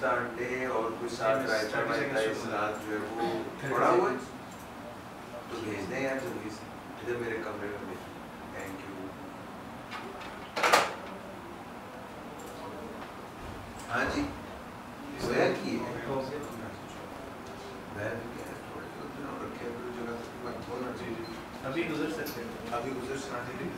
کوفتہ انڈے اور کچھ ساتھ رائتا وائتا سلاد جو ہے وہ پڑا ہوا ہے تو بھیج دیں یار جلدی سے ادھر میرے کمرے میں بھیج. Thank you. ہاں جی سویا کی ہے ابھی گزر سکتے ہیں ابھی گزر سکتے ہیں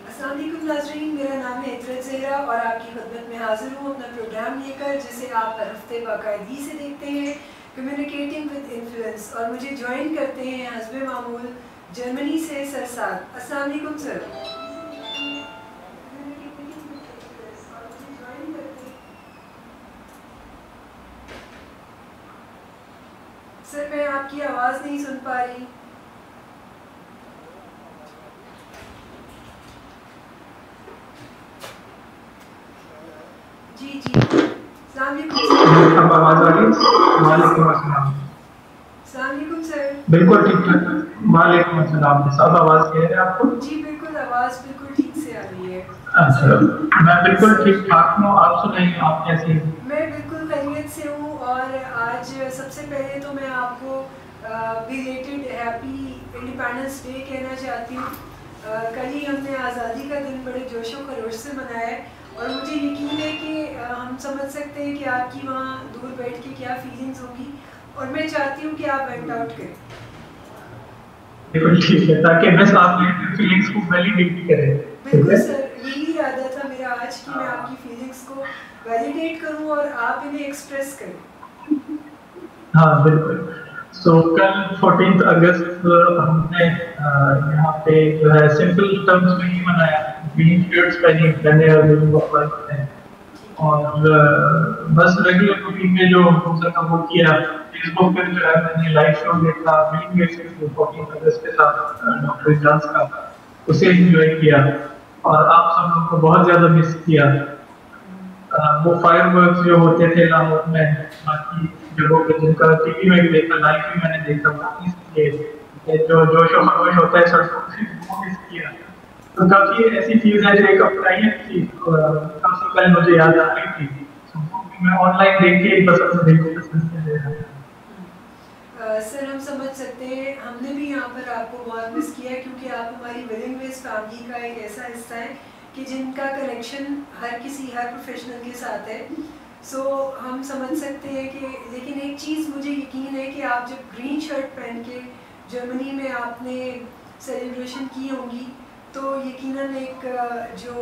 السلام علیکم ناظرین، میرا نام ہے عطرت زہرا اور آپ کی خدمت میں حاضر ہوں اپنا پروگرام لے کر جسے آپ ہر ہفتے باقاعدگی سے دیکھتے ہیں، کمیونیکیٹنگ ود انفلوئنس، اور مجھے جوائن کرتے ہیں حسب معمول جرمنی سے سرساد. السلام علیکم سر. سر میں آپ کی آواز نہیں سن پا رہی. جی جی السلام علیکم سر. اب آواز آ رہی ہے؟ وعلیکم السلام. السلام علیکم سر. بالکل ٹھیک ٹھاک. وعلیکم السلام. سب آواز کہہ رہے ہیں آپ کو؟ جی بالکل، آواز بالکل ٹھیک سے آ رہی ہے. اچھا میں بالکل ٹھیک ٹھاک ہوں. آپ سنائیے آپ کیسی ہیں؟ میں بالکل خیریت سے ہوں اور آج سب سے پہلے تو میں آپ کو بیلیٹڈ ہیپی انڈیپینڈنس ڈے کہنا چاہتی ہوں. کل ہی ہم نے آزادی کا دن بڑے جوش و خروش سے منایا ہے اور مجھے یقین ہے کہ ہم سمجھ سکتے ہیں کہ آپ کی وہاں دور بیٹھ کے کیا فیلنگز ہوگی اور میں چاہتی ہوں کہ آپ وینٹ آؤٹ کریں. بالکل ٹھیک ہے تاکہ بس آپ کی فیلنگس کو ویلیڈیٹ کریں. بالکل سر، یہی ارادہ تھا میرا آج کہ میں آپ کی فیلنگس کو ویلیڈیٹ کروں اور آپ انہیں ایکسپریس کریں. ہاں بالکل. سو کل 14 اگست ہم نے یہاں پہ جو ہے سمپل ٹرمز میں ہی منایا. گرین شرٹس پہنی میں نے اور بس ریگولر روٹین میں جو وہ کیا فیس بک پہ جو ہے میں نے لائیو شو دیکھا 14 اگست کے ساتھ ڈاکٹر اجلاس کا، اسے انجوائے کیا اور آپ سب لوگ کو بہت زیادہ مس کیا. وہ فائر ورکس جو ہوتے تھے لاہور میں باقی جگہوں پہ جن کا ٹی وی میں بھی دیکھا لائیو بھی میں نے دیکھا وہ مس کیے. جو جوش و خروش ہوتا ہے سڑکوں پہ وہ مس کیا. تو کافی ایسی چیز ہے جو ایک اپنائیت تھی کافی پہلے مجھے یاد آ رہی تھی. میں آن لائن دیکھ کے سر ہم سمجھ سکتے ہیں، ہم نے بھی یہاں پر آپ کو بہت مس کیا ہے کیونکہ آپ ہماری ولنگ ویز فیملی کا ایک ایسا حصہ ہے کہ جن کا کنیکشن ہر پروفیشنل کے ساتھ ہے. سو ہم سمجھ سکتے ہیں کہ لیکن ایک چیز مجھے یقین ہے کہ آپ جب گرین شرٹ پہن کے جرمنی میں آپ نے سیلیبریشن کی ہوں گی تو یقیناً ایک جو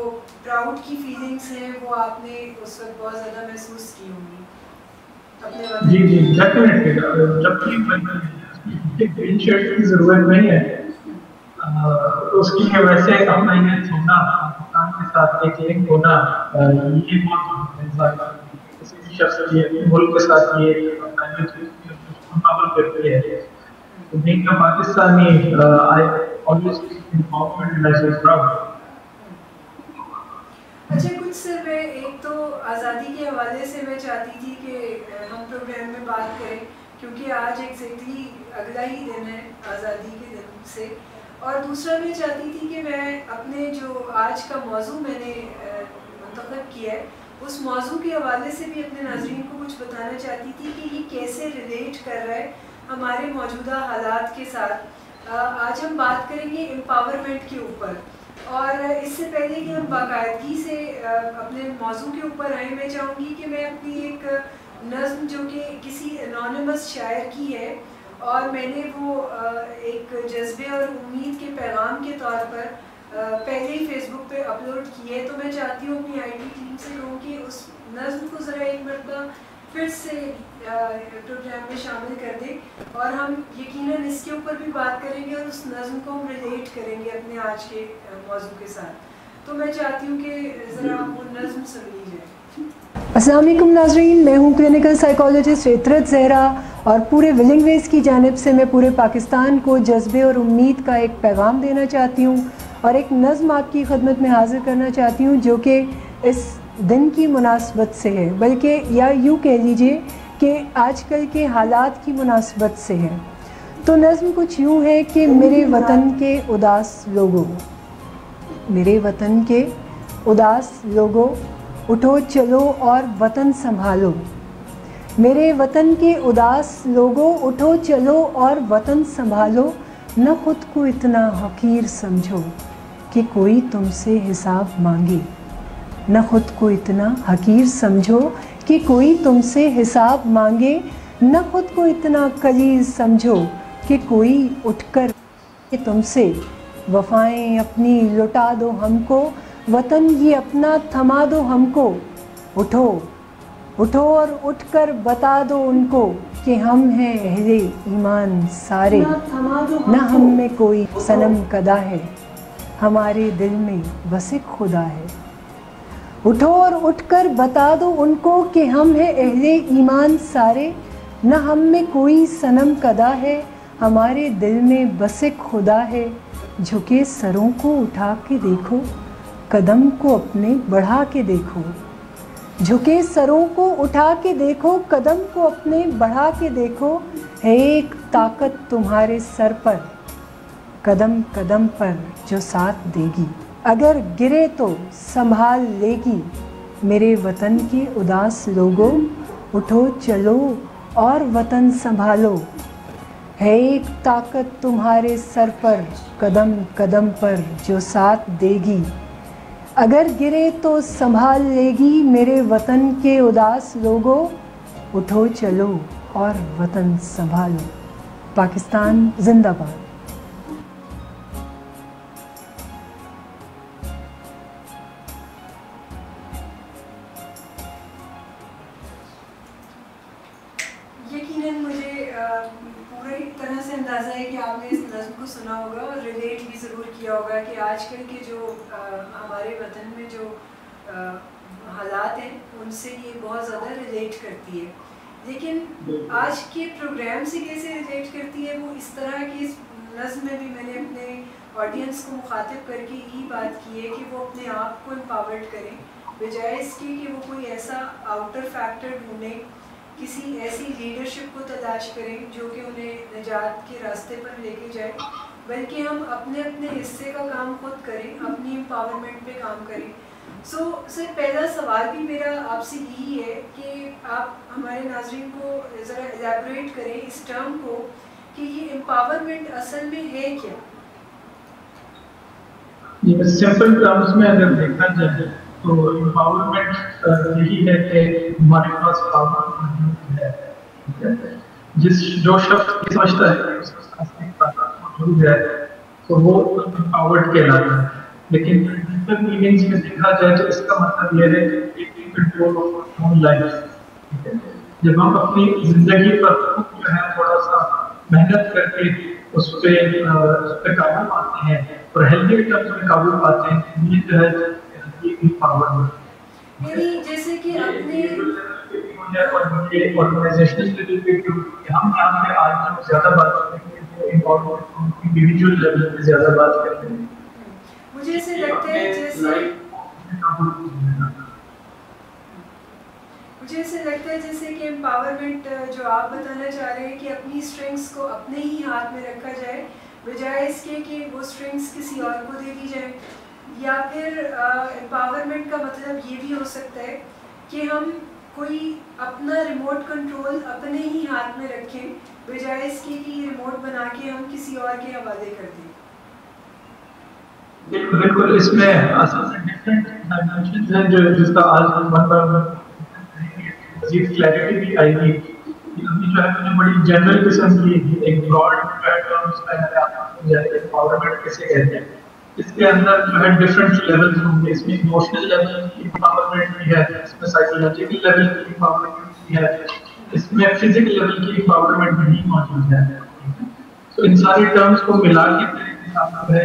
پراؤڈ کی فیلنگس ہیں وہ آپ نے اس وقت بہت زیادہ محسوس کی ہوں گی اپنے وطن. جی جی ڈیفینیٹلی. جبکہ گرین شرٹ کی ضرورت نہیں ہے اس کی ویسے اپنائیت ہونا پاکستان کے ساتھ ایک لنک ہونا یہ بہت کسی بھی شخص کے ملک کے ساتھ یہ اپنائیت کرتی ہے. being a Pakistani, I always feel empowered and I feel proud. اچھا کچھ سر میں ایک تو آزادی کے حوالے سے میں چاہتی تھی کہ ہم پروگرام میں بات کریں کیونکہ آج ایگزیکٹلی اگلا ہی دن ہے آزادی کے دن سے، اور دوسرا میں چاہتی تھی کہ میں اپنے جو آج کا موضوع میں نے منتخب کیا ہے اس موضوع کے حوالے سے بھی اپنے ناظرین کو کچھ بتانا چاہتی تھی کہ یہ کیسے ریلیٹ کر رہا ہے ہمارے موجودہ حالات کے ساتھ. آج ہم بات کریں گے امپاورمنٹ کے اوپر، اور اس سے پہلے کہ ہم باقاعدگی سے اپنے موضوع کے اوپر آئیں میں چاہوں گی کہ میں اپنی ایک نظم جو کہ کسی انونیمس شاعر کی ہے اور میں نے وہ ایک جذبے اور امید کے پیغام کے طور پر پہلے ہی فیس بک پہ اپلوڈ کی ہے، تو میں چاہتی ہوں اپنی IT ٹیم سے کہوں کہ اس نظم کو ذرا ایک مرتبہ پھر سے پروگرام میں شامل کر دیں، اور ہم یقیناً اس کے اوپر بھی بات کریں گے اور اس نظم کو ہم ریلیٹ کریں گے اپنے آج کے موضوع کے ساتھ. تو میں چاہتی ہوں کہ ذرا وہ نظم سن لی جائے. السلام علیکم ناظرین، میں ہوں کلینکل سائیکالوجسٹ عطرت زہرا، اور پورے ولنگ ویز کی جانب سے میں پورے پاکستان کو جذبے اور امید کا ایک پیغام دینا چاہتی ہوں، اور ایک نظم آپ کی خدمت میں حاضر کرنا چاہتی ہوں جو کہ اس دن کی مناسبت سے ہے، بلکہ یا یوں کہہ لیجئے کہ آج کل کے حالات کی مناسبت سے ہے. تو نظم کچھ یوں ہے کہ میرے وطن کے اداس لوگوں، میرے وطن کے اداس لوگوں، اٹھو چلو اور وطن سنبھالو. میرے وطن کے اداس لوگوں، اٹھو چلو اور وطن سنبھالو. نہ خود کو اتنا حقیر سمجھو کہ کوئی تم سے حساب مانگے. نہ خود کو اتنا حقیر سمجھو کہ کوئی تم سے حساب مانگے. نہ خود کو اتنا قلیل سمجھو کہ کوئی اٹھ کر تم سے وفائیں اپنی لٹا دو ہم کو. وطن یہ اپنا تھما دو ہم کو. اٹھو اٹھو اور اٹھ کر بتا دو ان کو کہ ہم ہیں اہل ایمان سارے. نہ ہم میں کوئی صنم کدا ہے، ہمارے دل میں بس ایک خدا ہے. اٹھو اور اٹھ کر بتا دو ان کو کہ ہم ہیں اہل ایمان سارے. نہ ہم میں کوئی صنم کدا ہے، ہمارے دل میں بس ایک خدا ہے. جھکے سروں کو اٹھا کے دیکھو، قدم کو اپنے بڑھا کے دیکھو. جھکے سروں کو اٹھا کے دیکھو، قدم کو اپنے بڑھا کے دیکھو. ہے ایک طاقت تمہارے سر پر، قدم قدم پر جو ساتھ دے گی. اگر گرے تو سنبھال لے گی. میرے وطن کے اداس لوگوں، اٹھو چلو اور وطن سنبھالو. ہے ایک طاقت تمہارے سر پر، قدم قدم پر جو ساتھ دے گی. اگر گرے تو سنبھال لے گی. میرے وطن کے اداس لوگوں، اٹھو چلو اور وطن سنبھالو. پاکستان زندہ باد. یقیناً مجھے پوری طرح سے اندازہ ہے کہ آپ نے اس نظم کو سنا ہوگا اور ریلیٹ بھی ضرور کیا ہوگا کہ آج کل کے جو ہمارے وطن میں جو حالات ہیں ان سے یہ بہت زیادہ ریلیٹ کرتی ہے. لیکن آج کے پروگرام سے کیسے ریلیٹ کرتی ہے، وہ اس طرح کی اس نظم میں بھی میں نے اپنے آڈینس کو مخاطب کر کے یہی بات کی ہے کہ وہ اپنے آپ کو امپاورڈ کریں، بجائے اس کے کہ وہ کوئی ایسا آؤٹر فیکٹر ڈھونڈیں، کسی ایسی لیڈرشپ کو تلاش کریں جو کہ انہیں نجات کے راستے پر لے کے جائے، بلکہ ہم اپنے اپنے حصے کا کام خود کریں، اپنی امپاورمنٹ پہ کام کریں. سو سر پہلا سوال بھی میرا آپ سے یہی ہے کہ آپ ہمارے ناظرین کو ذرا ایلیبوریٹ کریں اس ٹرم کو کہ یہ امپاورمنٹ اصل میں ہے کیا؟ یہ سمپل ٹرمز میں اگر دیکھا جائے تو امپاورمنٹ یہی ہے کہ ہمارے پاس پاور موجود ہے. جو شخص یہ سمجھتا ہے کہ اس کے پاس ایک طاقت موجود ہے تو وہ امپاورڈ کہلاتا ہے. لیکن پریکٹیکل میننگز میں دیکھا جائے تو اس کا مطلب یہ ہے کہ کنٹرول آف اون لائف. جب ہم اپنی زندگی پر خود جو ہے تھوڑا سا محنت کر کے اس پہ قابو پاتے ہیں اور ہیلتھی ٹرمز میں قابو پاتے ہیں، یہ جو ہے یہ امپاورمنٹ. یعنی جیسے کہ اپنے آرگنائزیشنل لیول پہ ہم یہاں پہ آج جو زیادہ بات کرتے ہیں امپاورمنٹ انڈیویجول لیول پہ زیادہ بات کرتے ہیں. مجھے ایسے لگتا ہے جیسے کہ امپاورمنٹ جو آپ بتانا چاہ رہے ہیں کہ اپنی اسٹرنگس کو اپنے ہی ہاتھ میں رکھا جائے بجائے اس کے کہ وہ اسٹرنگس کسی اور کو دے دی جائیں. یا پھر امپاورمنٹ کا مطلب یہ بھی ہو سکتا ہے کہ ہم کوئی اپنا ریموٹ کنٹرول اپنے ہی ہاتھ میں رکھیں بجائے اس کے کہ یہ ریموٹ بنا کے ہم کسی اور کے حوالے کر دیں. بالکل اس میں ڈفرینٹ ڈائمینشنز ہیں جو جس کا آج ہم مزید کلیئرٹی بھی آئے گی. ابھی جو ہے مجھے بڑی جنرل قسم کی ایک براڈ ٹرمز میں امپاورمنٹ کیسے کہتے ہیں. اس کے اندر جو ہے ڈفرینٹ لیولز ہوں گے. اس میں ایموشنل لیول کی امپاورمنٹ بھی ہے, اس میں سائیکولوجیکل لیول کی امپاورمنٹ بھی ہے, اس میں فزیکل لیول کی امپاورمنٹ بھی موجود ہے. تو ان ساری ٹرمز کو ملا کے جو ہے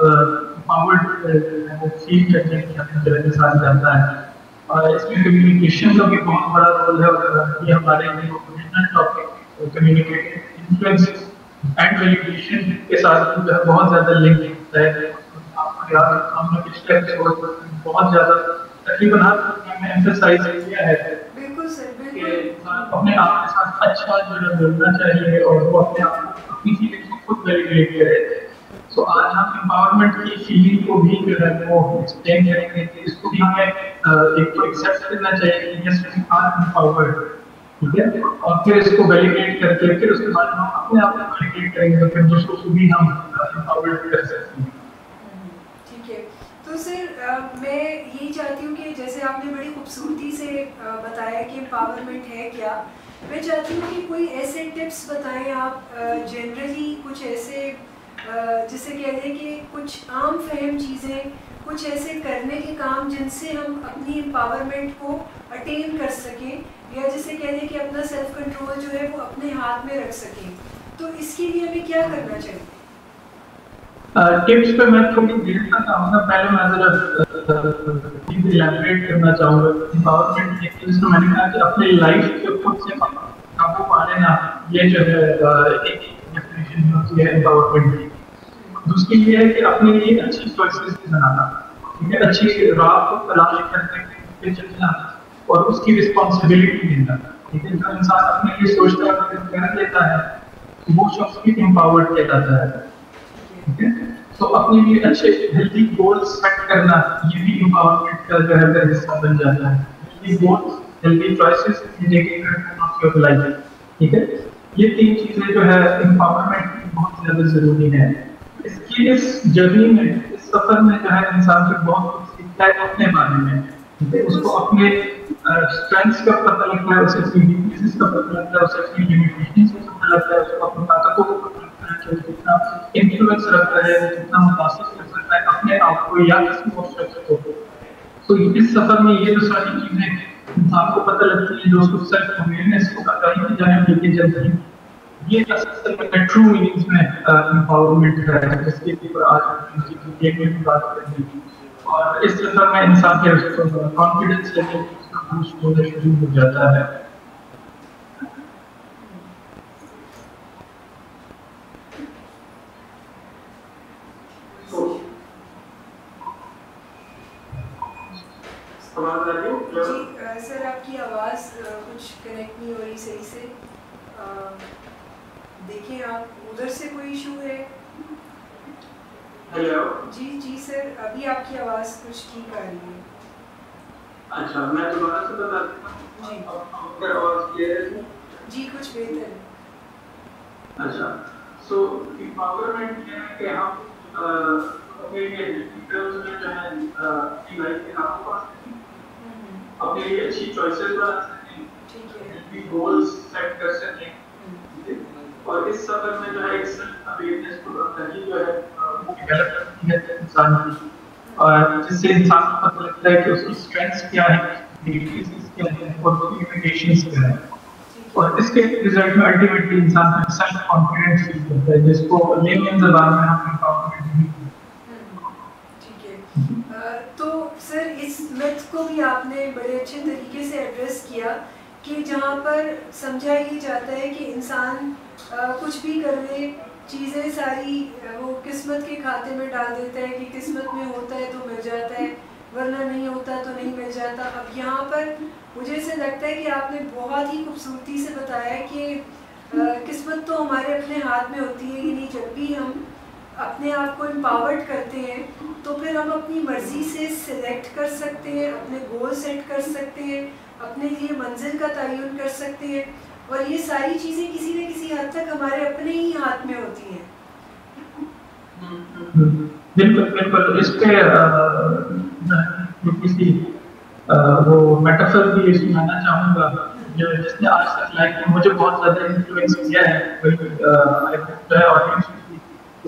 امپاورڈ فیل کرنے کی انسان جاتا ہے. اور اس میں کمیونیکیشن کا بھی بہت بڑا رول ہے, اور یہ ہمارے original topic communicating influence and validation کے ساتھ جو ہے بہت زیادہ لنک ہوتا ہے. آپ کو یاد رکھنا ہم نے پچھلے ایپیسوڈ بہت زیادہ تقریباً ہر پروگرام میں ایمفسائز کیا ہے کہ اپنے آپ کے ساتھ اچھا جو ہے ملنا چاہیے اور وہ اپنے آپ کو اپنی چیزیں خود ویلیڈیٹ کرے. تو آج ہم امپاورمنٹ کی فیلنگ کو بھی جو ہے وہ ایکسپلین کریں گے کہ اس کو بھی ہمیں ایک تو ایکسیپٹ کرنا چاہیے کہ یس وی آر امپاورڈ, ٹھیک ہے, اور پھر اس کو ویلیڈیٹ کر کے پھر اس کے بعد ہم اپنے آپ کو ویلیڈیٹ کریں گے تو پھر دوسروں کو بھی ہم امپاورڈ کر سکتے ہیں. ٹھیک ہے. تو سر میں یہی چاہتی ہوں کہ جیسے آپ نے بڑی خوبصورتی سے بتایا کہ امپاورمنٹ ہے کیا, میں چاہتی ہوں کہ کوئی ایسے ٹپس بتائیں آپ جنرلی, کچھ ایسے جسے کہہ دیں کہ کچھ عام فہم چیزیں, کچھ ایسے کرنے کے کام جن سے ہم اپنی امپاورمنٹ کو اٹین کر سکیں, یا جسے کہہ دیں کہ اپنا سیلف کنٹرول جو ہے وہ اپنے ہاتھ میں رکھ سکیں. تو اس کے لیے ہمیں کیا کرنا چاہیے؟ ٹپس پہ میں تھوڑی دیر تک آؤں گا. پہلے میں ذرا ایلیبریٹ کرنا چاہوں گا. امپاورمنٹ ایک چیز تو میں نے کہا کہ اپنی لائف کے خود سے قابو پا لینا, یہ جو ہے ایک ڈیفینیشن ہوتی ہے امپاورمنٹ کی. دوسری یہ ہے کہ اپنے لیے اچھی چوائسیز بنانا, ٹھیک ہے, اچھی راہ کو تلاش کرنے کے چلنا اور اس کی رسپانسبلٹی لینا, ٹھیک ہے. جو انسان اپنے لیے سوچتا ہے کر لیتا ہے وہ شخص بھی امپاورڈ کہلاتا ہے, ٹھیک ہے. تو اپنے لیے اچھے ہیلتھی گولز سیٹ کرنا یہ بھی امپاورمنٹ کا جو ہے حصہ بن جاتا ہے. Healthy goals, healthy choices of your life, ٹھیک ہے. یہ تین چیزیں جو ہے امپاورمنٹ کی بہت زیادہ ضروری ہے. اس جرنی میں, اس سفر میں جو ہے انسان سے بہت کچھ سیکھتا ہے اپنے بارے میں, اس کو اپنے اسٹرینگس کا پتہ لگتا ہے, اسے اپنی ویکنیسز کا پتہ لگتا ہے, اسے اپنی لمیٹیشنز کا پتہ لگتا ہے, اس کو اپنی طاقتوں کو پتہ لگتا ہے کہ وہ کتنا انفلوئنس رکھتا ہے, وہ کتنا متاثر کر سکتا ہے اپنے آپ کو یا کسی اور شخص کو. تو اس سفر میں یہ جو ساری چیزیں انسان کو پتہ لگتی ہیں, جو اس کو سیلف اویئرنیس کو آگاہی کی جانب لے کے چلتی ہیں, یہ اصل میں ٹرو میننگز میں امپاورمنٹ ہے, جس کے اوپر آج ہم ایک منٹ بات کریں گے. اور اس سفر میں انسان کے کانفیڈنس لیول بوسٹ ہونا شروع ہو جاتا ہے. جی سر, آپ کی آواز کچھ کنیکٹ نہیں ہو رہی صحیح سے, دیکھیں آپ ادھر سے کوئی ایشو ہے. ہیلو. جی سر, ابھی آپ کی آواز کچھ ٹھیک آ رہی ہے. اچھا, میں دوبارہ سے بتا دیتا ہوں. جی آپ کی آواز کلیئر ہے؟ جی کچھ بہتر ہے. اچھا, سو امپاورمنٹ یہ ہے کہ ہم اپنے لیے ڈیٹیلز میں جو ہے اپنی لائف کے قابو پا سکیں, اپنے لیے اچھی چوائسیز بنا سکیں, گولز سیٹ کر سکیں, اور اس سفر میں جو ہے ایک سیلف اویئرنیس کو جو ہے وہ ڈیولپ کرتی ہے انسان کی, اور جس سے انسان کو پتہ لگتا ہے کہ اس کی اسٹرینگس کیا ہے, ویکنیسز کیا ہے, اور اس کی لمیٹیشنز کیا ہے. اور اس کے رزلٹ میں الٹیمیٹلی انسان کا سیلف کانفیڈنس فیل کرتا ہے, جس کو لیمن زبان میں ہم امپاورمنٹ بھی. ٹھیک ہے. تو سر اس میتھ کو بھی آپ نے بڑے اچھے طریقے سے ایڈریس کیا کہ جہاں پر سمجھا یہ جاتا ہے کہ انسان کچھ بھی کر لے, چیزیں ساری وہ قسمت کے کھاتے میں ڈال دیتا ہے کہ قسمت میں ہوتا ہے تو مل جاتا ہے, ورنہ نہیں ہوتا تو نہیں مل جاتا. اب یہاں پر مجھے ایسے لگتا ہے کہ آپ نے بہت ہی خوبصورتی سے بتایا کہ قسمت تو ہمارے اپنے ہاتھ میں ہوتی ہے, یعنی جب بھی ہم اپنے آپ کو امپاورڈ کرتے ہیں تو پھر ہم اپنی مرضی سے سلیکٹ کر سکتے ہیں, اپنے گول سیٹ کر سکتے ہیں, اپنے لیے منزل کا تعین کر سکتے ہیں, اور یہ ساری چیزیں کسی نہ کسی حد تک ہمارے اپنے ہی ہاتھ میں ہوتی ہیں. بالکل بالکل. اس پہ کسی وہ میٹافر بھی سنانا چاہوں گا جس نے آج تک لائف میں مجھے بہت زیادہ انفلوئنس کیا ہے,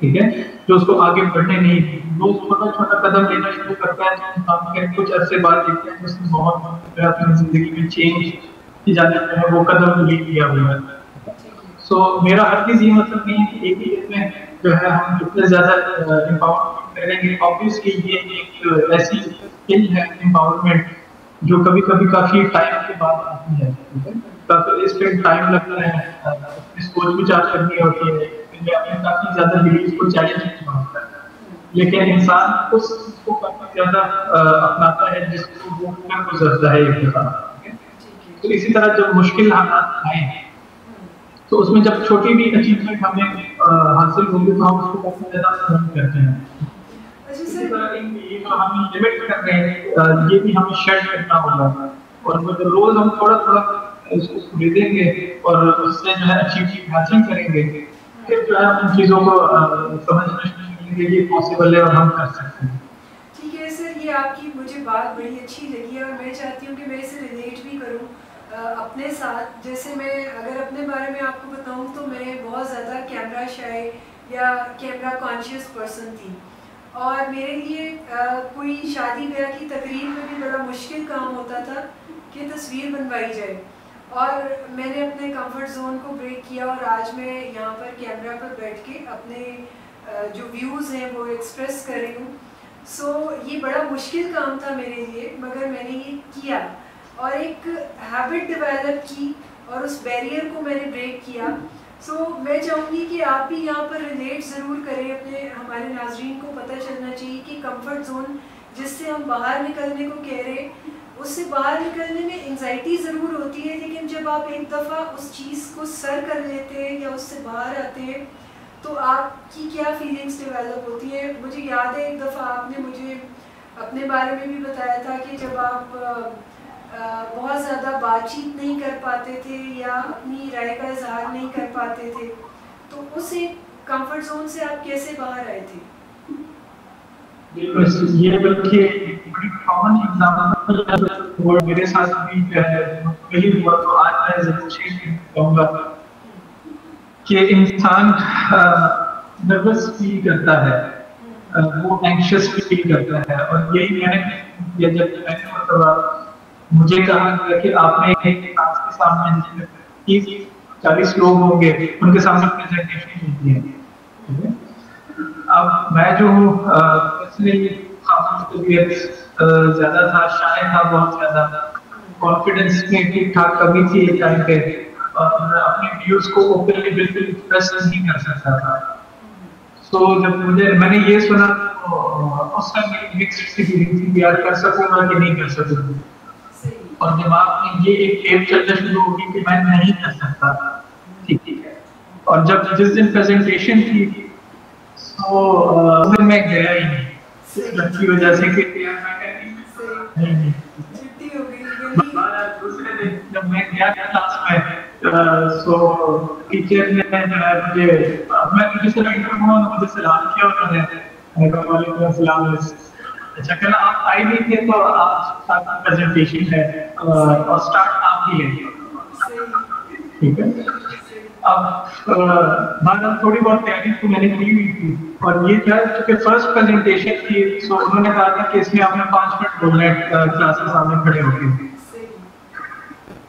ٹھیک ہے, جو اس کو آگے بڑھنے نہیں دی. وہ چھوٹا چھوٹا قدم لینا شروع کرتا ہے تو ہم پھر کچھ عرصے بعد دیکھتے ہیں کہ اس نے بہت اپنی زندگی میں چینج کی جانب جو ہے وہ قدم لے لیا ہوا ہے. سو میرا ہرگز یہ مطلب نہیں ہے کہ ایک ہی دن میں جو ہے ہم اتنے زیادہ امپاورمنٹ کریں گے. آبویسلی یہ ایک ایسی اسکل ہے امپاورمنٹ جو کبھی کبھی کافی ٹائم کے بعد آتی ہے. اس پہ ٹائم لگتا ہے, اپنی سوچ وچار کرنی ہوتی ہے, اپنے کافی زیادہ بلیف کو چیلنج کرنا ہوتا ہے. لیکن انسان اس چیز کو کافی زیادہ اپناتا ہے جس کو وہ گزرتا ہے ایک دفعہ. تو اسی طرح جب مشکل حالات آئے ہیں تو اس میں جب چھوٹی بھی اچیومنٹ ہمیں حاصل ہوگی تو ہم اس کو کافی زیادہ پسند کرتے ہیں. اسی طرح یہ جو ہم لمٹ کر رہے ہیں یہ بھی ہمیں شیئر کرنا ہوگا, اور روز ہم تھوڑا تھوڑا اس کو خریدیں گے اور اس سے جو ہے اچیومنٹ حاصل کریں گے, پھر جو ہے ان چیزوں کو سمجھنا شروع کریں گے یہ پاسبل ہے اور ہم کر سکتے ہیں. ٹھیک ہے سر, یہ آپ کی مجھے بات بڑی اچھی لگی ہے اور میں چاہتی ہوں کہ میں اسے ریلیٹ بھی کروں اپنے ساتھ. جیسے میں اگر اپنے بارے میں آپ کو بتاؤں تو میں بہت زیادہ کیمرہ شائع یا کیمرہ کانشیس پرسن تھی, اور میرے لیے کوئی شادی بیاہ کی تقریب میں بھی بڑا مشکل کام ہوتا تھا کہ تصویر بنوائی جائے. اور میں نے اپنے کمفرٹ زون کو بریک کیا اور آج میں یہاں پر کیمرہ پر بیٹھ کے اپنے جو ویوز ہیں وہ ایکسپریس کر رہی ہوں. سو یہ بڑا مشکل کام تھا میرے لیے, مگر میں نے یہ کیا اور ایک ہیبٹ ڈیولپ کی اور اس بیریئر کو میں نے بریک کیا. سو میں چاہوں گی کہ آپ بھی یہاں پر ریلیٹ ضرور کریں. اپنے ہمارے ناظرین کو پتہ چلنا چاہیے کہ کمفرٹ زون جس سے ہم باہر نکلنے کو کہہ رہے ہیں اس سے باہر نکلنے میں انزائٹی ضرور ہوتی ہے, لیکن جب آپ ایک دفعہ اس چیز کو سر کر لیتے ہیں یا اس سے باہر آتے ہیں تو آپ کی کیا فیلنگس ڈیولپ ہوتی ہیں. مجھے یاد ہے ایک دفعہ آپ نے مجھے اپنے بارے میں بھی بتایا تھا کہ جب آپ بہت زیادہ بات چیت نہیں کر پاتے تھے یا اپنی رائے کا اظہار نہیں کر پاتے تھے, تو اس ایک کمفرٹ زون سے آپ کیسے باہر آئے تھے؟ یہ بلکہ بڑی کامن ایگزامپل ہے اور میرے ساتھ بھی جو ہے وہی ہوا. تو آج میں ضرور شیئر کروں گا کہ انسان نروس فیل کرتا ہے, وہ اینکشس فیل کرتا ہے, اور یہی میں نے جب میں نے مجھے کہا گیا کہ آپ نے ایک کلاس کے سامنے 30-40 لوگ ہوں گے ان کے سامنے پریزنٹیشن ہوتی ہے. اب میں جو ہوں زیادہ تھا, شائع تھا بہت زیادہ, کانفیڈنس میں ٹھیک ٹھاک کمی تھی ایک ٹائم پہ, اور اپنے ویوز کو اوپنلی بالکل ایکسپریس نہیں کر سکتا تھا. سو جب میں نے یہ سنا تو اس ٹائم میری مکسڈ فیلنگ تھی کہ یار کر سکوں گا کہ نہیں کر سکوں گا, اور دماغ میں یہ ایک ٹیپ چلنا شروع ہوگی کہ میں نہیں کر سکتا. ٹھیک ہے, اور جس دن پریزنٹیشن تھی تو میں گیا ہی نہیں کی وجہ سے کہ دوسرے دن جب میں گیا کلاس میں سو ٹیچر نے مجھے سلام کیا, انہوں نے وعلیکم السلام, اچھا کہنا آپ آئے نہیں تھے تو آپ پریزنٹیشن ہے اور اسٹارٹ آپ ہی ہے. ٹھیک ہے, اب بہرحال تھوڑی بہت تیاری تو میں نے کی ہوئی تھی, اور یہ کیا چونکہ فرسٹ پریزنٹیشن تھی سو انہوں نے کہا تھا کہ اس میں آپ نے 5 منٹ بولنا ہے کلاس کے سامنے کھڑے ہو کے.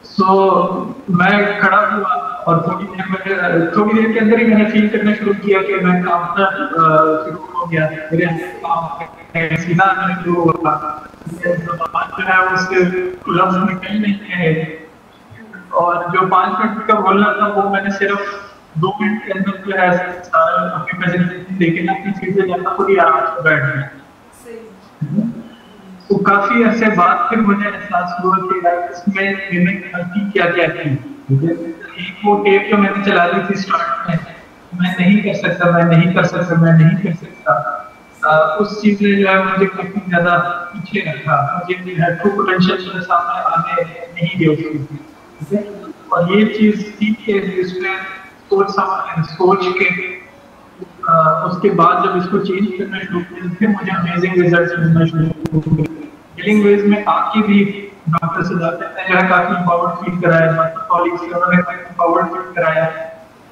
سو میں کھڑا ہوا اور تھوڑی دیر کے اندر ہی میں نے فیل کرنا شروع کیا کہ میں کام شروع ہو گیا, میرے سینہ آنا شروع ہوا, جو ہے اس کے لفظ نکل نہیں ہے, اور جو 5 منٹ کا بولنا تھا وہ میں نے صرف 2 منٹ کے اندر جو ہے اپنی پریزنٹیشن دے کے نا اپنی چیزیں جاتا پوری آرام سے بیٹھ گیا. تو کافی عرصے بعد پھر مجھے احساس ہوا کہ اس میں میں نے غلطی کیا تھی. ایک وہ ٹیپ جو میں نے چلا لی تھی اسٹارٹ میں نہیں کر سکتا, میں نہیں کر سکتا, میں نہیں کر سکتا, اس چیز نے جو ہے مجھے کافی زیادہ پیچھے رکھا, مجھے جو ہے ٹرو پوٹینشیل میرے سامنے آنے نہیں دے سکتی. اور یہ چیز تھی کہ اس میں سوچ کے اس کے بعد جب اس کو چینج کرنا شروع کیا پھر مجھے امیزنگ ریزلٹس ملنا شروع ہوئے. ہیلنگ ویز میں آپ کی بھی ڈاکٹر صداقت نے جو ہے کافی امپاورڈ فیل کرایا, باقی کالجز انہوں نے کافی امپاورڈ فیل کرایا,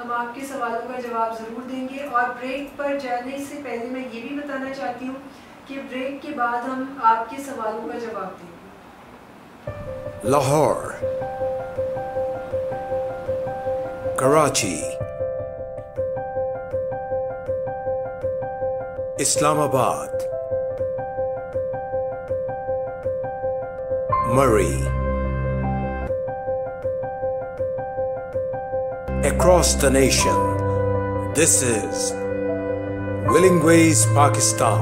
ہم آپ کے سوالوں کا جواب ضرور دیں گے. اور بریک پر جانے سے پہلے میں یہ بھی بتانا چاہتی ہوں کہ بریک کے بعد ہم آپ کے سوالوں کا جواب دیں گے. لاہور، کراچی، اسلام آباد، مری، across the nation, this is Willing Ways, Pakistan.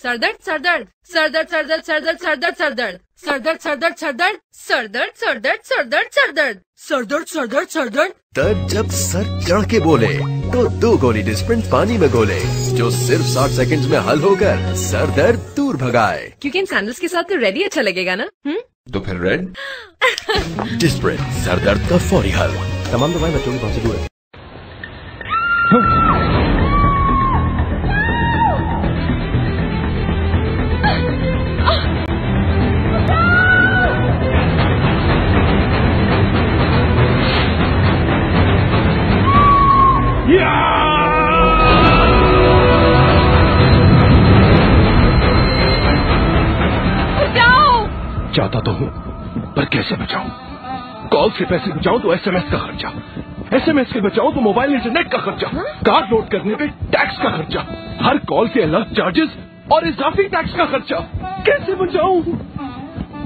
سردرد سردرد سردرد سردرد سردرد سردرد سردرد سردرد سردرد سردرد سردرد سردرد سردرد سردرد سردرد سردرد سردرد درد جب سر چڑھ کے بولے تو 2 گولی ڈسپرنٹ پانی میں گولے جو صرف 60 سیکنڈز میں حل ہو کر سر درد دور بھگائے. کیونکہ ان سینڈلز کے ساتھ تو ریڈ ہی اچھا لگے گا نا. تو پھر ریڈ ڈسپرنٹ سر درد کا فوری حل. تمام دوائیں بچوں کے پاس سے دور ہے. چاہتا تو ہوں پر کیسے بچاؤں؟ کال سے پیسے بچاؤں تو ایس ایم ایس کا خرچہ، ایس ایم ایس سے بچاؤں تو موبائل انٹرنیٹ کا خرچہ، کارڈ لوڈ کرنے پہ ٹیکس کا خرچہ، ہر کال سے الگ چارجز اور اضافی ٹیکس کا خرچہ. کیسے بچاؤں؟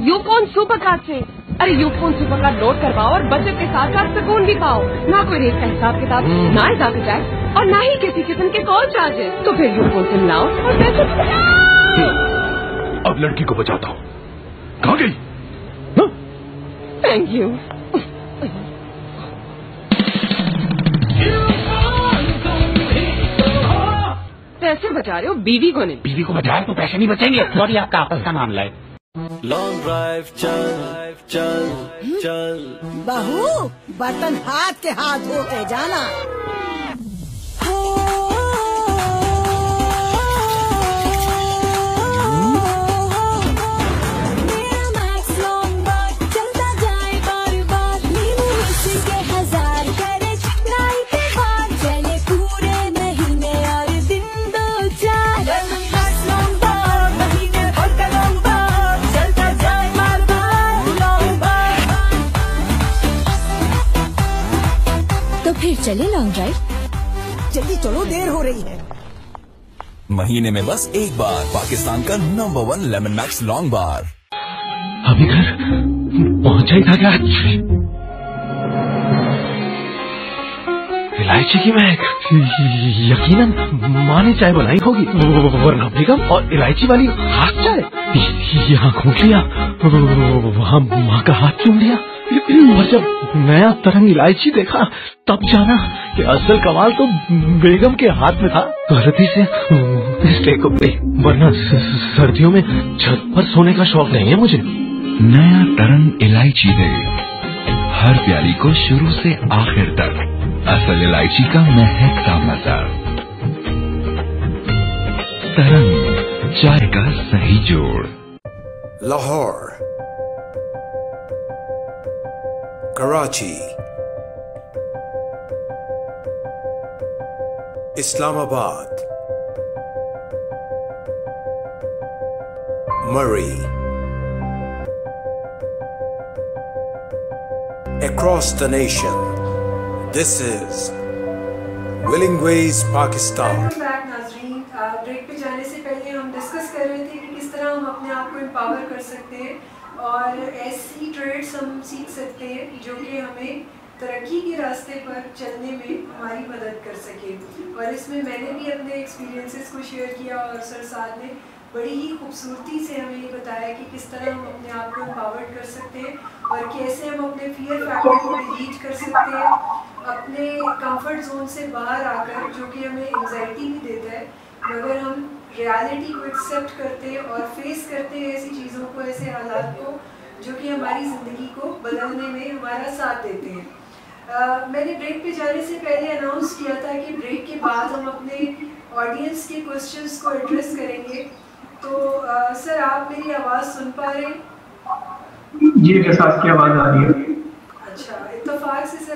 یو فون سپر کارڈ سے. ارے Ufone super card load کرواؤ اور بچت کے ساتھ ساتھ سکون بھی پاؤ. نہ کوئی ریٹ کا حساب کتاب، نہ اضافی ٹیکس اور نہ ہی کسی قسم کے کال چارجز. تو پھر یو فون سے ملاؤ اور پیسے بچاؤ. اب لڑکی کو بچاتا ہوں. کہاں گئی؟ Thank you. پیسے بچا رہے ہو، بیوی کو نہیں. بیوی کو بچائے تو پیسے نہیں بچیں گے. سوری آپ کا آپس کا معاملہ ہے. لانگ ڈرائیو چل چل چل. بہو برتن ہاتھ کے ہاتھ دھو کے جانا. چلے لانگ ڈرائیو. جلدی چلو، دیر ہو رہی ہے. مہینے میں بس ایک بار پاکستان کا نمبر 1 لیمن میکس لانگ بار. ابھی گھر پہنچا ہی تھا کیا؟ الائچی کی مہک یقیناً ماں نے چائے بنائی ہوگی، ورنہ بیگم اور الائچی والی ہاتھ چائے. یہاں گھونٹ لیا، وہاں ماں کا ہاتھ چوم لیا، اور جب نیا ترنگ الائچی دیکھا تب جانا کہ اصل کمال تو بیگم کے ہاتھ میں تھا. غلطی سے اس لیے کو ورنہ سردیوں میں چھت پر سونے کا شوق نہیں ہے مجھے. نیا ترنگ الائچی دے ہر پیالی کو شروع سے آخر تک اصل الائچی کا مہکتا مزہ. ترنگ چائے کا صحیح جوڑ. لاہور، کراچی، اسلام آباد، مری، across the nation, this is Willing Ways, Pakistan. ناظرین، بریک پہ جانے سے پہلے ہم ڈسکس کر رہے تھے کہ کس طرح ہم اپنے آپ کو امپاور کر سکتے ہیں اور ایسی ٹریڈس ہم سیکھ سکتے ہیں جو کہ ہمیں ترقی کے راستے پر چلنے میں ہماری مدد کر سکے. اور اس میں نے بھی اپنے ایکسپیرینسز کو شیئر کیا اور سر سعد نے بڑی ہی خوبصورتی سے ہمیں یہ بتایا کہ کس طرح ہم اپنے آپ کو امپاورڈ کر سکتے ہیں اور کیسے ہم اپنے فیئر فیکٹر کو ڈیلیٹ کر سکتے ہیں، اپنے کمفرٹ زون سے باہر آ کر، جو کہ ہمیں انگزائٹی بھی دیتا ہے، مگر ہم ریالٹی کو ایکسیپٹ کرتے ہیں اور فیس کرتے ہیں ایسی چیزوں کو، ایسے حالات کو جو کہ ہماری زندگی کو بدلنے میں ہمارا ساتھ دیتے ہیں. میں نے بریک پہ جانے سے پہلے اناؤنس کیا تھا کہ بریک کے بعد ہم اپنے آڈینس کے کوسچنس کو ایڈریس کریں گے. تو سر آپ میری آواز سن پا رہے ہیں؟ جی، کے ساتھ کی آواز آ رہی ہے.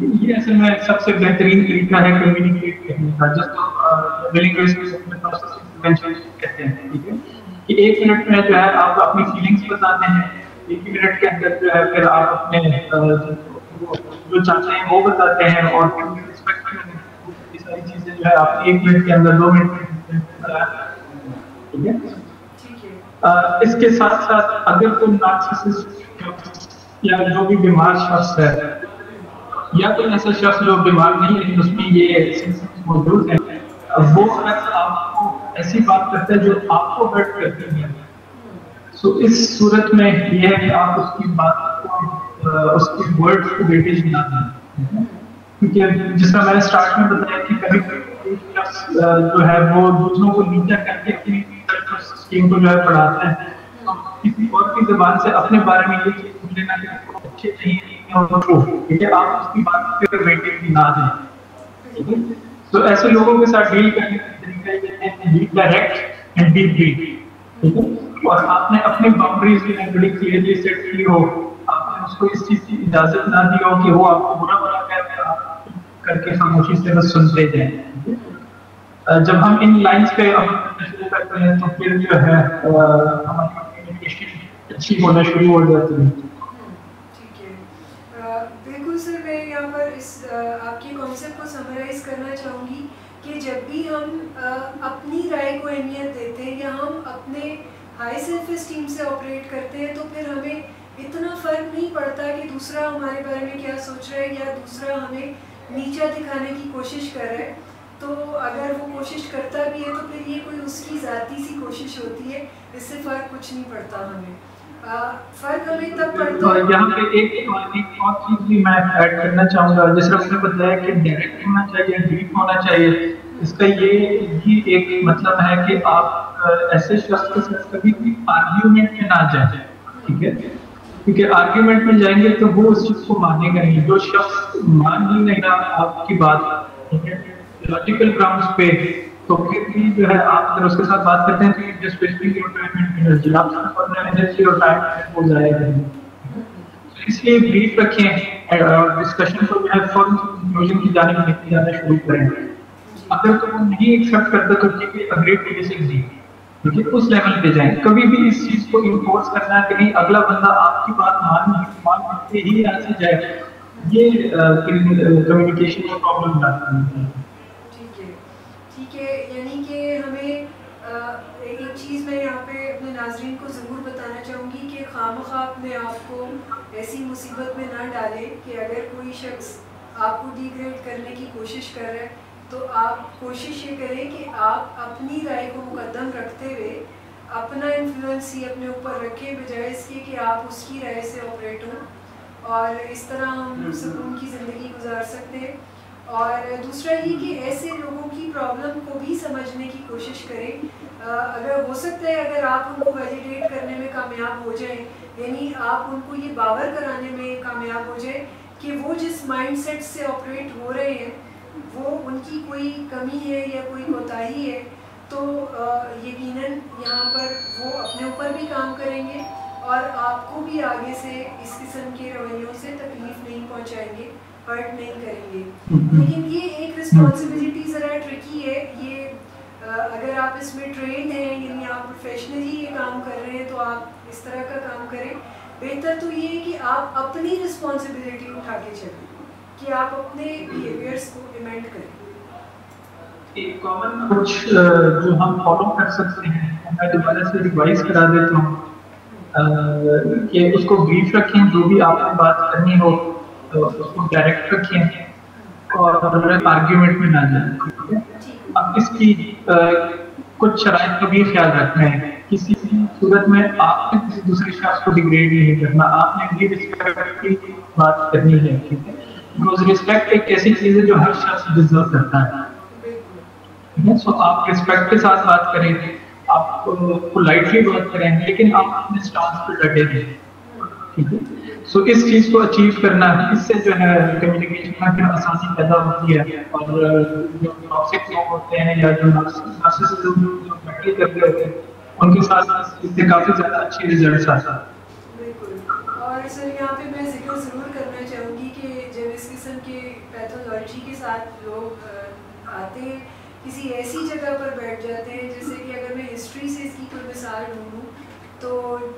یہ اصل میں سب سے بہترین طریقہ ہے کمیونیکیٹ کرنے کا، جس کو ولنگ ویز کہتے ہیں. ٹھیک ہے کہ 1 منٹ میں جو ہے آپ اپنی فیلنگس بتاتے ہیں، 1 منٹ کے اندر جو ہے پھر آپ اپنے جو چاہتے ہیں وہ بتاتے ہیں، اور یہ ساری چیزیں جو ہے آپ 1 منٹ کے اندر 2 منٹ کے اندر. ٹھیک ہے. اس کے ساتھ ساتھ اگر کوئی نارسسسٹ یا جو بھی بیمار شخص ہے، یا کوئی ایسا شخص جو بیمار نہیں لیکن اس میں یہ سمپٹمز موجود ہیں، وہ اگر آپ کو ایسی بات کرتا ہے جو آپ کو ہرٹ کرتی ہے، تو اس صورت میں یہ ہے کہ آپ اس کی بات کو، اس کی ورڈ کو ویٹیج نہ دیں. کیونکہ جس طرح میں نے اسٹارٹ میں بتایا کہ کبھی کبھی شخص جو ہے وہ دوسروں کو نیچا کر کے اپنی اسکیم کو جو ہے پڑھاتا ہے، کسی اور کی زبان سے اپنے بارے میں یہ چیز سن لینا کہ اچھے نہیں، ٹھیک ہے، آپ اس کی بات پہ ویٹیج نہ دیں. ٹھیک ہے. تو ایسے لوگوں کے ساتھ ڈیل کرنے کا طریقہ یہ ہے be direct and be brief. ٹھیک ہے. اور آپ نے اپنی باؤنڈریز بھی بڑی کلیئرلی سیٹ کی ہو، آپ نے اس کو اس چیز کی اجازت نہ دی ہو کہ وہ آپ کو برا برا کر کے خاموشی سے بس سنتے جائیں. جب ہم ان لائنز پہ شروع کرتے ہیں تو پھر جو ہے ہماری کمیونیکیشن اچھی ہونا شروع ہو جاتی ہے. ٹھیک ہے. بالکل سر، میں یہاں پر اس آپ کے کانسیپٹ کو سمرائز کرنا چاہوں گی کہ جب بھی ہم اپنی رائے کو اہمیت دیتے ہیں یا ہم اپنے ہائی سیلف اسٹیم سے آپریٹ کرتے ہیں، تو پھر ہمیں اتنا فرق نہیں پڑتا کہ دوسرا ہمارے بارے میں کیا سوچ رہا ہے یا دوسرا ہمیں نیچا دکھانے کی کوشش کر رہا ہے. تو اگر وہ کوشش کرتا بھی ہے تو پھر یہ کوئی اس کی ذاتی سی کوشش ہوتی ہے، اس سے فرق کچھ نہیں پڑتا ہمیں. فرق ہمیں تب پڑتا ہے. یہاں پہ ایک اور چیز بھی میں ایڈ کرنا چاہوں گا. جس طرح میں نے بتایا کہ ڈائریکٹ ہونا چاہیے، ڈیپ ہونا چاہیے، اس کا یہ بھی ایک مطلب ہے کہ آپ ایسے شخص کے ساتھ کبھی بھی آرگیومنٹ میں نہ جائیں. ٹھیک ہے. کیونکہ آرگیومنٹ میں جائیں گے تو وہ اس چیز کو ماننے گا نہیں. جو شخص مان ہی نہیں رہا آپ کی بات لاجیکل گراؤنڈز پہ، تو پھر بھی جو ہے آپ اگر اس کے ساتھ بات کرتے ہیں تو یہ just wasting your time and energy, آپ اپنا انرجی اور ٹائم وہ ضائع کریں. اس لیے بریف رکھیں اور ڈسکشن کو جو ہے فوراً کنکلوژن کی جانب لے کے جانا شروع کریں. اگر تو وہ نہیں ایکسیپٹ کرتا تو ٹھیک ہے، اگری ٹو ڈس ایگری، کیونکہ اس لیول پہ جائیں. کبھی بھی اس چیز کو انفورس کرنا کہ نہیں اگلا بندہ آپ کی بات مان کے ہی یہاں سے جائے، یہ کمیونیکیشن کا پرابلم لاتا ہے. ٹھیک ہے. یعنی کہ ہمیں ایک چیز میں یہاں پہ اپنے ناظرین کو ضرور بتانا چاہوں گی کہ خواہ اپنے آپ کو ایسی مصیبت میں نہ ڈالیں کہ اگر کوئی شخص آپ کو ڈیگریڈ کرنے کی کوشش کر رہا ہے تو آپ کوشش یہ کریں کہ آپ اپنی رائے کو مقدم رکھتے ہوئے اپنا انفلوئنس ہی اپنے اوپر رکھیں، بجائے اس کے کہ آپ اس کی رائے سے آپریٹ ہوں، اور اس طرح ہم سکون کی زندگی گزار سکتے ہیں. اور دوسرا یہ کہ ایسے لوگوں کی پرابلم کو بھی سمجھنے کی کوشش کریں. اگر ہو سکتا ہے اگر آپ ان کو ویلیڈیٹ کرنے میں کامیاب ہو جائیں، یعنی آپ ان کو یہ باور کرانے میں کامیاب ہو جائیں کہ وہ جس مائنڈ سیٹ سے آپریٹ ہو رہے ہیں وہ ان کی کوئی کمی ہے یا کوئی کوتاہی ہے، تو یقیناً یہاں پر وہ اپنے اوپر بھی کام کریں گے اور آپ کو بھی آگے سے اس قسم کے رویوں سے تکلیف نہیں پہنچائیں گے، ہرٹ نہیں کریں گے. لیکن یہ ایک رسپانسبلٹی ذرا ٹرکی ہے. یہ اگر آپ اس میں ٹرینڈ ہیں، یعنی آپ پروفیشنلی یہ کام کر رہے ہیں، تو آپ اس طرح کا کام کریں. بہتر تو یہ ہے کہ آپ اپنی رسپانسبلٹی اٹھا کے چلیں، کہ آپ اپنے بیہیویئرس کو ایمینڈ کریں. ایک کامن اپروچ جو ہم فالو کر سکتے ہیں، میں دوبارہ سے ریوائز کرا دیتا ہوں کہ اس کو بریف رکھیں، جو بھی آپ نے بات کرنی ہو اس کو ڈائریکٹ رکھیں اور آرگیومنٹ میں نہ جائیں. اب اس کی کچھ شرائط کا بھی خیال رکھنا ہے. کسی بھی صورت میں آپ نے کسی دوسرے شخص کو ڈیگریڈ نہیں کرنا، آپ نے بھی رسپیکٹ کی بات کرنی ہے. ٹھیک ہے. بیکاز رسپیکٹ ایک ایسی چیز ہے جو ہر شخص ڈیزرو کرتا ہے. سو آپ رسپیکٹ کے ساتھ بات کریں، آپ پولائٹلی بات کریں، لیکن آپ اپنے اسٹانس پہ ڈٹے رہیں. ٹھیک ہے. سو اس چیز کو اچیو کرنا، اس سے جو ہے کمیونیکیشن میں آسانی پیدا ہوتی ہے. اور جو ٹاکسک لوگ ہوتے ہیں یا جو نارسسزم جو بیٹل کرتے ہوتے ہیں، ان کے ساتھ اس سے کافی زیادہ اچھے ریزلٹس آتے ہیں. بالکل. اور سر یہاں پہ میں ذکر ضرور کرنا چاہوں گی کہ جب اس قسم کے ساتھ لوگ آتے ہیں کسی ایسی جگہ پر بیٹھ جاتے ہیں، جیسے کہ اگر میں ہسٹری سے اس کی کوئی مثال ڈھونڈوں تو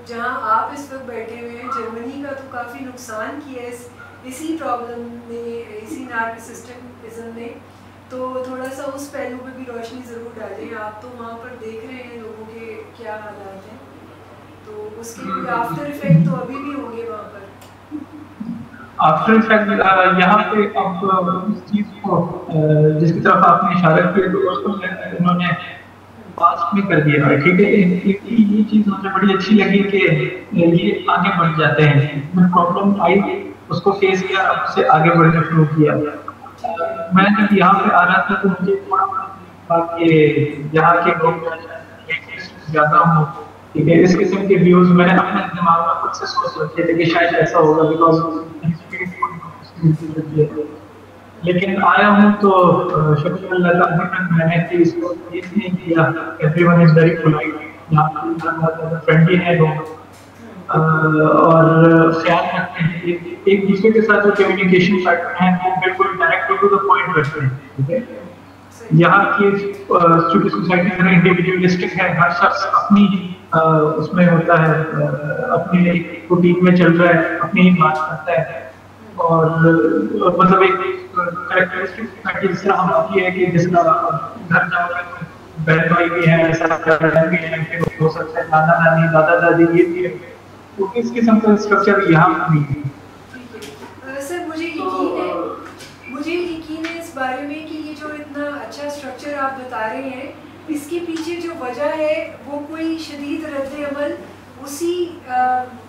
جہاں آپ اس وقت بیٹھے ہوئے ہیں، جرمنی کا تو کافی نقصان کیا ہے اسی پرابلم نے، اسی نارکسسٹمزم نے. تو تھوڑا سا اس پہلو پہ بھی روشنی ضرور ڈالیں. آپ تو وہاں پر دیکھ رہے ہیں لوگوں کے کیا حالات ہیں، تو اس کے آفٹر افیکٹ تو ابھی بھی ہوں گے وہاں پر. آفٹر افیکٹ یہاں پہ اب اس چیز کو جس کی طرف آپ نے اشارہ کیا تو اس کو انہوں نے پاسٹ میں کر دیا ہے. ٹھیک ہے، یہ چیز مجھے بڑی اچھی لگی کہ یہ آگے بڑھ جاتے ہیں. میں پرابلم آئی اس کو فیس کیا، اب اس سے آگے بڑھنا شروع کیا. میں جب یہاں پہ آ رہا تھا تو مجھے تھوڑا کہ یہاں کے لوگ زیادہ ہوں، ٹھیک ہے، اس قسم کے ویوز میں نے اپنے دماغ میں خود سے سوچ رکھے تھے کہ شاید ایسا ہوگا بیکاز لیکن آیا ہوں تو شکر اللہ کا ابھی تک میں نے اس کو فیس نہیں کیا. Every one is very polite, یہاں پہ بہت زیادہ فرینڈلی ہیں لوگ اور خیال رکھتے ہیں ایک دوسرے کے ساتھ جو کمیونیکیشن کرتے ہیں وہ بالکل ڈائریکٹ ٹو دا پوائنٹ رکھتے ہیں. ٹھیک ہے، یہاں کی چونکہ سوسائٹی ذرا انڈیویجولسٹک ہے، ہر شخص اپنی اس میں ہوتا ہے، اپنی ایک روٹین میں چل رہا ہے، اپنی ہی بات کرتا ہے. اور مطلب ایک کریکٹرسٹک جس طرح ہم کی ہے کہ جس طرح گھر جا کر بہن بھائی بھی ہیں، ایسا بھی ہیں، ہو سکتا ہے دادا دادی دادا دادی یہ بھی ہے، تو اس قسم کا اسٹرکچر یہاں پر نہیں ہے. سر مجھے یقین ہے اس بارے میں کہ یہ جو اتنا اچھا اسٹرکچر آپ بتا رہے ہیں، اس کے پیچھے جو وجہ ہے وہ کوئی شدید رد عمل اسی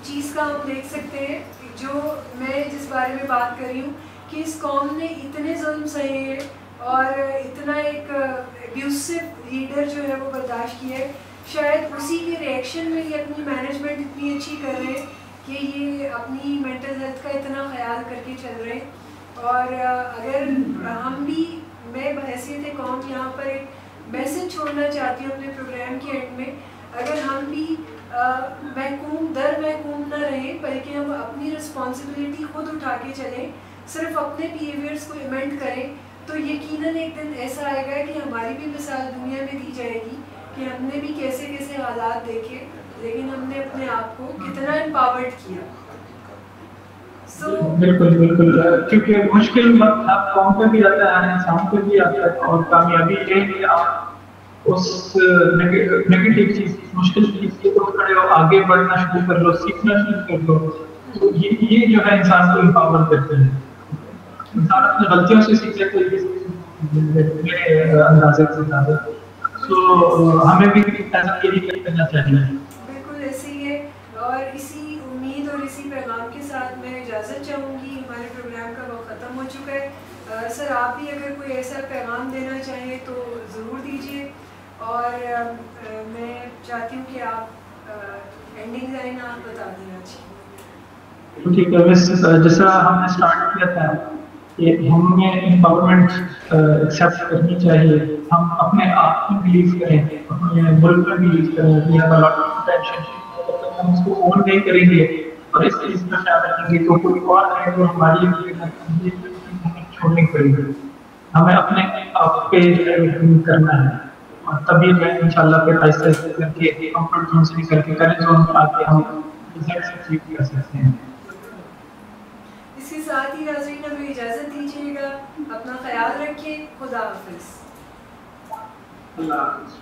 چیز کا ہم دیکھ سکتے ہیں جو میں جس بارے میں بات کر رہی ہوں کہ اس قوم نے اتنے ظلم سہے ہیں اور اتنا ایک ابیوسو لیڈر جو ہے وہ برداشت کیا ہے. شاید اسی کے ریئیکشن میں یہ اپنی مینجمنٹ اتنی اچھی کر رہے ہیں کہ یہ اپنی مینٹل ہیلتھ کا اتنا خیال کر کے چل رہے ہیں. اور اگر ہم بھی، میں بحیثیت قوم یہاں پر ایک میسج چھوڑنا چاہتی ہوں اپنے پروگرام کے اینڈ میں، اگر ہم بھی محکوم نہ رہیں بلکہ ہم اپنی رسپانسبلٹی خود اٹھا کے چلیں، صرف اپنے بیہیویئرس کو ایمنڈ کریں، تو یقیناً ایک دن ایسا آئے گا کہ ہماری بھی مثال دنیا میں دی جائے گی کہ ہم نے بھی کیسے کیسے حالات دیکھے لیکن ہم نے اپنے آپ کو کتنا امپاورڈ کیا. بالکل بالکل، کیونکہ مشکل وقت آپ قوم پہ بھی آتا ہے، انسان پہ بھی آتا ہے، اور کامیابی یہ ہے کہ آپ اس نیگیٹو چیز مشکل چیز کے تو کھڑے ہو، آگے بڑھنا شروع کر لو، سیکھنا شروع کر لو. تو یہ جو ہے انسان کو امپاور کرتے ہیں. انسان اپنی غلطیوں سے سیکھے تو میرے اندازے سے زیادہ تو ہمیں بھی ایسا کرنا چاہیے. بالکل ایسے ہی ہے، اور اسی امید اور اسی پیغام کے ساتھ میں اجازت چاہوں گی. ہمارے پروگرام کا وقت ختم ہو چکا ہے. سر آپ بھی اگر کوئی ایسا پیغام دینا چاہیں تو ضرور دیجیے، اور میں چاہتی ہوں کہ آپ اینڈنگ لائن آپ بتا دینا چاہیے. ٹھیک ہے، جس طرح ہم نے اسٹارٹ کیا تھا کہ ہمیں امپاورمنٹ ایکسیپٹ کرنی چاہیے. ہم اپنے آپ میں بلیو کریں، اپنے ملک میں بلیو کریں. We have a lot of potential. ہم اس کو اون نہیں کریں گے اور اس چیز کا خیال رکھیں گے تو کوئی اور ہے جو ہماری چھوڑنی پڑے گی. ہمیں اپنے آپ پہ کرنا ہے، اور تبھی میں ان شاء اللہ پہ آہستہ آہستہ کر کے کمفرٹ زون سے نکل کے کرنٹ زون میں آ کے ہم رزلٹس اچیو کر سکتے ہیں. اس کے ساتھ ہی ناظرین ہمیں اجازت دیجیے گا. اپنا خیال رکھیں. خدا حافظ. اللہ حافظ.